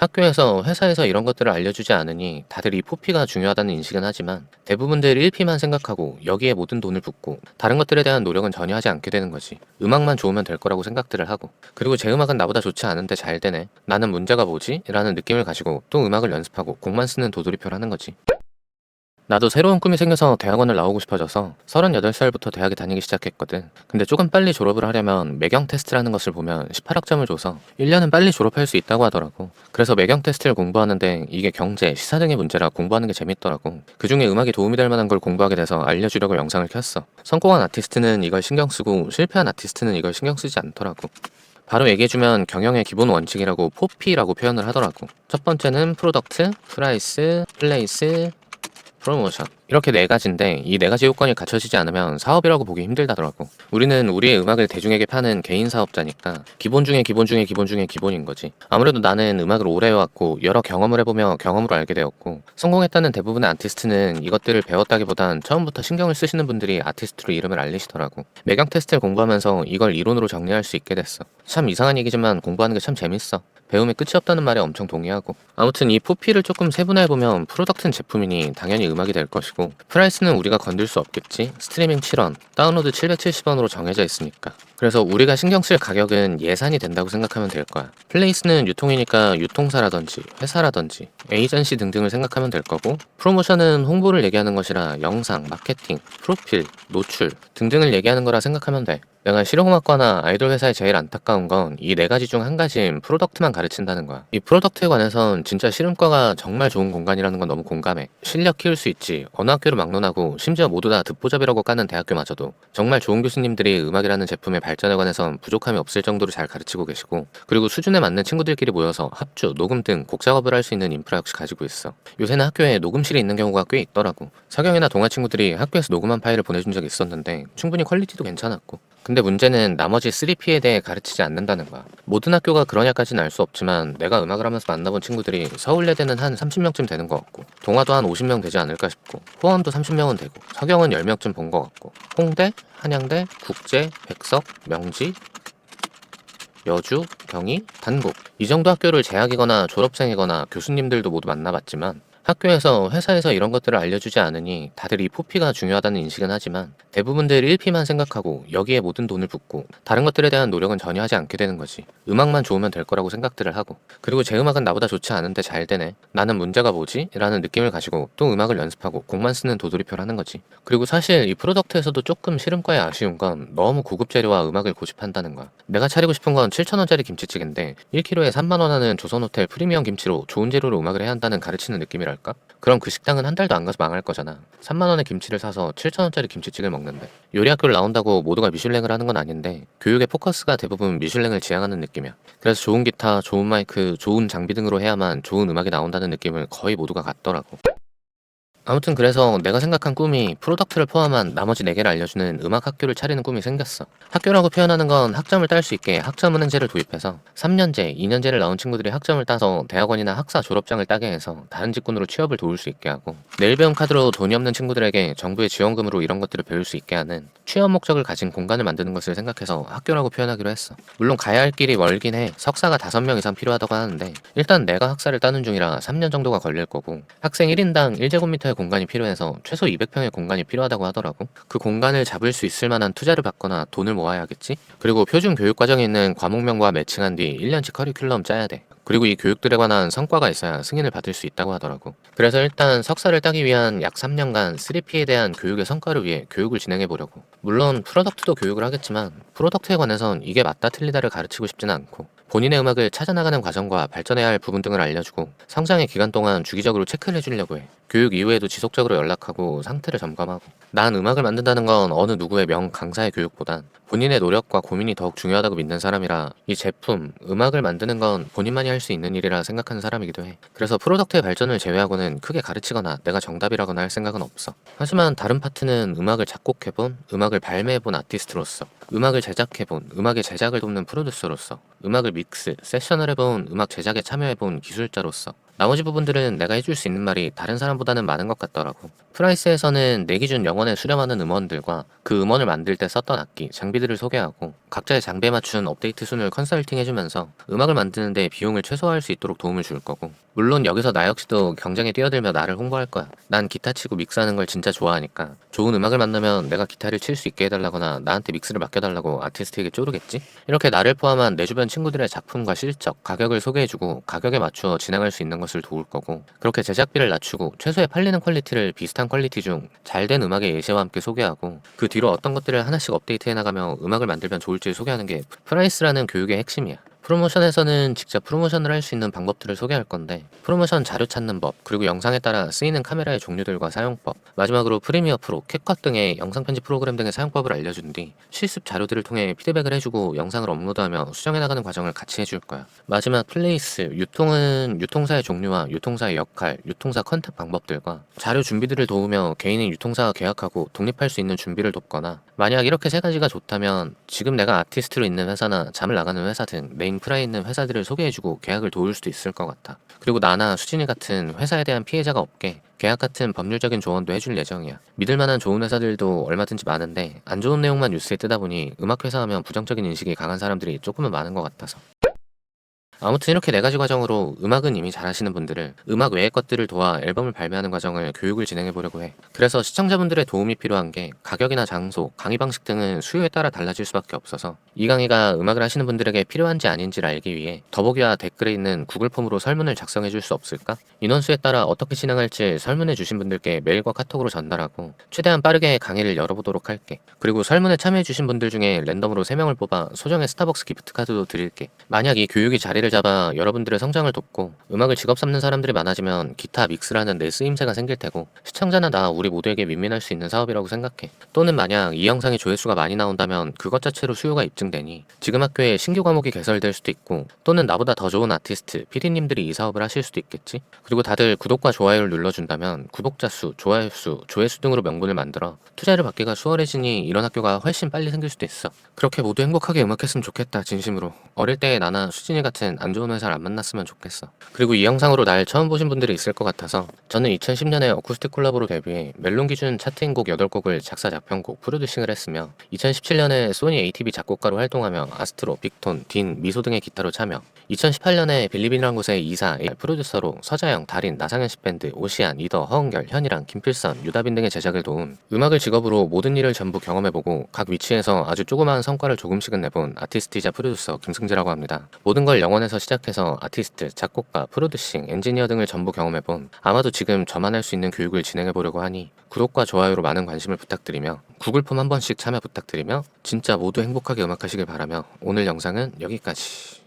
학교에서 회사에서 이런 것들을 알려주지 않으니 다들 이 포피가 중요하다는 인식은 하지만 대부분들 1P만 생각하고 여기에 모든 돈을 붓고 다른 것들에 대한 노력은 전혀 하지 않게 되는 거지. 음악만 좋으면 될 거라고 생각들을 하고, 그리고 제 음악은 나보다 좋지 않은데 잘 되네, 나는 문제가 뭐지? 라는 느낌을 가지고 또 음악을 연습하고 곡만 쓰는 도돌이표를 하는 거지. 나도 새로운 꿈이 생겨서 대학원을 나오고 싶어져서 38살부터 대학에 다니기 시작했거든. 근데 조금 빨리 졸업을 하려면 매경 테스트라는 것을 보면 18학점을 줘서 1년은 빨리 졸업할 수 있다고 하더라고. 그래서 매경 테스트를 공부하는데 이게 경제, 시사 등의 문제라 공부하는 게 재밌더라고. 그중에 음악이 도움이 될 만한 걸 공부하게 돼서 알려주려고 영상을 켰어. 성공한 아티스트는 이걸 신경 쓰고 실패한 아티스트는 이걸 신경 쓰지 않더라고. 바로 얘기해주면 경영의 기본 원칙이라고 4P라고 표현을 하더라고. 첫 번째는 프로덕트, 프라이스, 플레이스, 프로모션, 이렇게 네 가지인데 이 네 가지 요건이 갖춰지지 않으면 사업이라고 보기 힘들다더라고. 우리는 우리의 음악을 대중에게 파는 개인 사업자니까 기본 중에 기본 중에 기본 중에 기본인 거지. 아무래도 나는 음악을 오래 해왔고 여러 경험을 해보며 경험으로 알게 되었고, 성공했다는 대부분의 아티스트는 이것들을 배웠다기보단 처음부터 신경을 쓰시는 분들이 아티스트로 이름을 알리시더라고. 매경 테스트를 공부하면서 이걸 이론으로 정리할 수 있게 됐어. 참 이상한 얘기지만 공부하는 게 참 재밌어. 배움에 끝이 없다는 말에 엄청 동의하고, 아무튼 이 포피를 조금 세분화해보면 프로덕트는 제품이니 당연히 음악이 될 것이고, 프라이스는 우리가 건들 수 없겠지. 스트리밍 7원, 다운로드 770원으로 정해져 있으니까. 그래서 우리가 신경 쓸 가격은 예산이 된다고 생각하면 될 거야. 플레이스는 유통이니까 유통사라든지 회사라든지 에이전시 등등을 생각하면 될 거고, 프로모션은 홍보를 얘기하는 것이라 영상, 마케팅, 프로필, 노출 등등을 얘기하는 거라 생각하면 돼. 내가 실용음악과나 아이돌 회사에 제일 안타까운 건 이 네 가지 중 한 가지인 프로덕트만 가르친다는 거야. 이 프로덕트에 관해선 진짜 실용과가 정말 좋은 공간이라는 건 너무 공감해. 실력 키울 수 있지. 어느 학교를 막론하고 심지어 모두 다 듣보잡이라고 까는 대학교마저도 정말 좋은 교수님들이 음악이라는 제품의 발전에 관해선 부족함이 없을 정도로 잘 가르치고 계시고, 그리고 수준에 맞는 친구들끼리 모여서 합주, 녹음 등 곡 작업을 할 수 있는 인프라 역시 가지고 있어. 요새는 학교에 녹음실이 있는 경우가 꽤 있더라고. 서경이나 동아 친구들이 학교에서 녹음한 파일을 보내준 적이 있었는데 충분히 퀄리티도 괜찮았고. 근데 문제는 나머지 3P에 대해 가르치지 않는다는 거야. 모든 학교가 그러냐까지는 알 수 없지만 내가 음악을 하면서 만나본 친구들이 서울예대는 한 30명쯤 되는 것 같고, 동아도 한 50명 되지 않을까 싶고, 호암도 30명은 되고, 서경은 10명쯤 본 것 같고, 홍대, 한양대, 국제, 백석, 명지, 여주, 경희, 단국, 이 정도 학교를 재학이거나 졸업생이거나 교수님들도 모두 만나봤지만, 학교에서 회사에서 이런 것들을 알려주지 않으니 다들 이 포피가 중요하다는 인식은 하지만 대부분들 1P만 생각하고 여기에 모든 돈을 붓고 다른 것들에 대한 노력은 전혀 하지 않게 되는 거지. 음악만 좋으면 될 거라고 생각들을 하고, 그리고 제 음악은 나보다 좋지 않은데 잘 되네, 나는 문제가 뭐지? 라는 느낌을 가지고 또 음악을 연습하고 곡만 쓰는 도돌이표를 하는 거지. 그리고 사실 이 프로덕트에서도 조금 실험과에 아쉬운 건 너무 고급 재료와 음악을 고집한다는 거야. 내가 차리고 싶은 건 7,000원짜리 김치찌개인데 1kg에 3만 원 하는 조선호텔 프리미엄 김치로 좋은 재료로 음악을 해야 한다는 가르치는 느낌이랄까? 그럼 그 식당은 한 달도 안 가서 망할 거잖아. 3만 원의 김치를 사서 7,000원짜리 김치찌개를 먹는데. 요리 학교를 나온다고 모두가 미슐랭을 하는 건 아닌데 교육의 포커스가 대부분 미슐랭을 지향하는 느낌이야. 그래서 좋은 기타, 좋은 마이크, 좋은 장비 등으로 해야만 좋은 음악이 나온다는 느낌을 거의 모두가 갖더라고. 아무튼 그래서 내가 생각한 꿈이 프로덕트를 포함한 나머지 4개를 알려주는 음악 학교를 차리는 꿈이 생겼어. 학교라고 표현하는 건 학점을 딸 수 있게 학점은행제를 도입해서 3년제, 2년제를 나온 친구들이 학점을 따서 대학원이나 학사 졸업장을 따게 해서 다른 직군으로 취업을 도울 수 있게 하고, 내일 배움 카드로 돈이 없는 친구들에게 정부의 지원금으로 이런 것들을 배울 수 있게 하는 취업 목적을 가진 공간을 만드는 것을 생각해서 학교라고 표현하기로 했어. 물론 가야 할 길이 멀긴 해. 석사가 5명 이상 필요하다고 하는데 일단 내가 학사를 따는 중이라 3년 정도가 걸릴 거고, 학생 1인당 1제곱미터의 공간이 필요해서 최소 200평의 공간이 필요하다고 하더라고. 그 공간을 잡을 수 있을 만한 투자를 받거나 돈을 모아야겠지? 그리고 표준 교육 과정에 있는 과목명과 매칭한 뒤 1년치 커리큘럼 짜야 돼. 그리고 이 교육들에 관한 성과가 있어야 승인을 받을 수 있다고 하더라고. 그래서 일단 석사를 따기 위한 약 3년간 3P에 대한 교육의 성과를 위해 교육을 진행해 보려고. 물론 프로덕트도 교육을 하겠지만 프로덕트에 관해선 이게 맞다 틀리다를 가르치고 싶지는 않고, 본인의 음악을 찾아나가는 과정과 발전해야 할 부분 등을 알려주고 성장의 기간 동안 주기적으로 체크를 해주려고 해. 교육 이후에도 지속적으로 연락하고 상태를 점검하고. 난 음악을 만든다는 건 어느 누구의 명 강사의 교육보단 본인의 노력과 고민이 더욱 중요하다고 믿는 사람이라, 이 제품, 음악을 만드는 건 본인만이 할 수 있는 일이라 생각하는 사람이기도 해. 그래서 프로덕트의 발전을 제외하고는 크게 가르치거나 내가 정답이라거나 할 생각은 없어. 하지만 다른 파트는 음악을 작곡해본, 음악을 발매해본 아티스트로서, 음악을 제작해본, 음악의 제작을 돕는 프로듀서로서, 음악을 믹스, 세션을 해본, 음악 제작에 참여해본 기술자로서, 나머지 부분들은 내가 해줄 수 있는 말이 다른 사람보다는 많은 것 같더라고. 프라이스에서는 내 기준 영원에 수렴하는 음원들과 그 음원을 만들 때 썼던 악기, 장비들을 소개하고 각자의 장비에 맞춘 업데이트 순을 컨설팅 해주면서 음악을 만드는데 비용을 최소화할 수 있도록 도움을 줄 거고, 물론 여기서 나 역시도 경쟁에 뛰어들며 나를 홍보할 거야. 난 기타 치고 믹스하는 걸 진짜 좋아하니까 좋은 음악을 만나면 내가 기타를 칠 수 있게 해달라거나 나한테 믹스를 맡겨달라고 아티스트에게 쪼르겠지? 이렇게 나를 포함한 내 주변 친구들의 작품과 실적, 가격을 소개해주고 가격에 맞추어 진행할 수 있는 것을 도울 거고, 그렇게 제작비를 낮추고 최소의 팔리는 퀄리티를 비슷한 퀄리티 중 잘된 음악의 예시와 함께 소개하고, 그 뒤로 어떤 것들을 하나씩 업데이트해 나가며 음악을 만들면 좋을지 소개하는 게 프라이스라는 교육의 핵심이야. 프로모션에서는 직접 프로모션을 할 수 있는 방법들을 소개할 건데, 프로모션 자료 찾는 법, 그리고 영상에 따라 쓰이는 카메라의 종류들과 사용법, 마지막으로 프리미어 프로, 캡컷 등의 영상 편집 프로그램 등의 사용법을 알려준 뒤 실습 자료들을 통해 피드백을 해주고 영상을 업로드하며 수정해 나가는 과정을 같이 해줄 거야. 마지막 플레이스, 유통은 유통사의 종류와 유통사의 역할, 유통사 컨택 방법들과 자료 준비들을 도우며 개인의 유통사와 계약하고 독립할 수 있는 준비를 돕거나, 만약 이렇게 세 가지가 좋다면 지금 내가 아티스트로 있는 회사나 잠을 나가는 회사 등 내 인프라에 있는 회사들을 소개해주고 계약을 도울 수도 있을 것 같아. 그리고 나나 수진이 같은 회사에 대한 피해자가 없게 계약 같은 법률적인 조언도 해줄 예정이야. 믿을만한 좋은 회사들도 얼마든지 많은데 안 좋은 내용만 뉴스에 뜨다 보니 음악회사 하면 부정적인 인식이 강한 사람들이 조금은 많은 것 같아서. 아무튼 이렇게 네 가지 과정으로 음악은 이미 잘하시는 분들을 음악 외의 것들을 도와 앨범을 발매하는 과정을 교육을 진행해 보려고 해. 그래서 시청자분들의 도움이 필요한 게 가격이나 장소, 강의 방식 등은 수요에 따라 달라질 수밖에 없어서 이 강의가 음악을 하시는 분들에게 필요한지 아닌지를 알기 위해 더보기와 댓글에 있는 구글 폼으로 설문을 작성해 줄 수 없을까? 인원수에 따라 어떻게 진행할지 설문해 주신 분들께 메일과 카톡으로 전달하고 최대한 빠르게 강의를 열어보도록 할게. 그리고 설문에 참여해 주신 분들 중에 랜덤으로 3명을 뽑아 소정의 스타벅스 기프트카드도 드릴게. 만약 이 교육이 자리를 잡아 여러분들의 성장을 돕고 음악을 직업 삼는 사람들이 많아지면 기타 믹스라는 내 쓰임새가 생길 테고, 시청자나 나 우리 모두에게 윈윈할 수 있는 사업이라고 생각해. 또는 만약 이 영상이 조회수가 많이 나온다면 그것 자체로 수요가 입증되니 지금 학교에 신규 과목이 개설될 수도 있고, 또는 나보다 더 좋은 아티스트, PD님들이 이 사업을 하실 수도 있겠지. 그리고 다들 구독과 좋아요를 눌러준다면 구독자 수, 좋아요 수, 조회수 등으로 명분을 만들어 투자를 받기가 수월해지니 이런 학교가 훨씬 빨리 생길 수도 있어. 그렇게 모두 행복하게 음악했으면 좋겠다, 진심으로. 어릴 때 나나 수진이 같은 안 좋은 회사를 안 만났으면 좋겠어. 그리고 이 영상으로 날 처음 보신 분들이 있을 것 같아서, 저는 2010년에 어쿠스틱 콜라보로 데뷔해 멜론 기준 차트인 곡 8곡을 작사 작편곡 프로듀싱을 했으며, 2017년에 소니 ATV 작곡가로 활동하며 아스트로, 빅톤, 딘, 미소 등의 기타로 참여, 2018년에 빌리빈이라는 곳의 이사, 프로듀서로 서자영, 달인, 나상현 씨밴드, 오시안, 이더, 허은결, 현이랑, 김필선, 유다빈 등의 제작을 도움, 음악을 직업으로 모든 일을 전부 경험해보고 각 위치에서 아주 조그마한 성과를 조금씩은 내본 아티스트이자 프로듀서 김승지라고 합니다. 모든 걸 영원에서 시작해서 아티스트, 작곡가, 프로듀싱, 엔지니어 등을 전부 경험해본, 아마도 지금 저만 할 수 있는 교육을 진행해보려고 하니 구독과 좋아요로 많은 관심을 부탁드리며 구글 폼 한 번씩 참여 부탁드리며 진짜 모두 행복하게 음악하시길 바라며 오늘 영상은 여기까지.